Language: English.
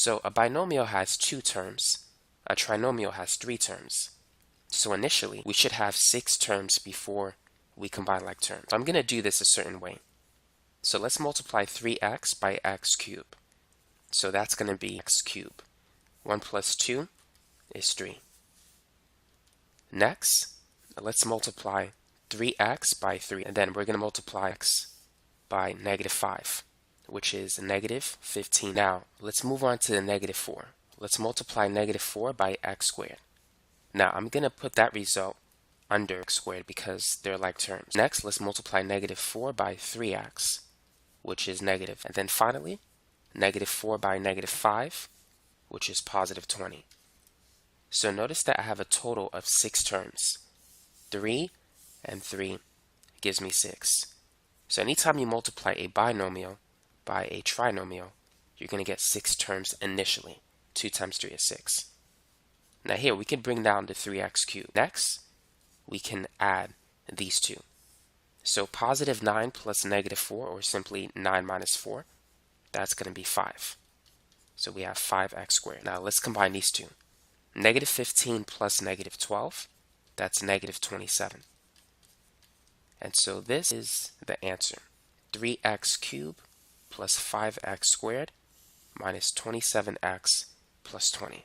So a binomial has 2 terms. A trinomial has 3 terms. So initially, we should have 6 terms before we combine like terms. I'm going to do this a certain way. So let's multiply 3x by x cubed. So that's going to be x cubed. 1 plus 2 is 3. Next, let's multiply 3x by 3, and then we're going to multiply x by negative 5, which is negative 15. Now, let's move on to the negative 4. Let's multiply negative 4 by x squared. Now, I'm going to put that result under x squared because they're like terms. Next, let's multiply negative 4 by 3x, which is negative. And then finally, negative 4 by negative 5, which is positive 20. So notice that I have a total of 6 terms. 3 and 3 gives me 6. So anytime you multiply a binomial by a trinomial, you're going to get 6 terms initially. 2 times 3 is 6. Now here we can bring down the 3x cubed. Next, we can add these two. So positive 9 plus negative 4, or simply 9 minus 4, that's going to be 5. So we have 5x squared. Now let's combine these two. Negative 15 plus negative 12, that's negative 27. And so this is the answer. 3x cubed plus 5x squared minus 27x plus 20.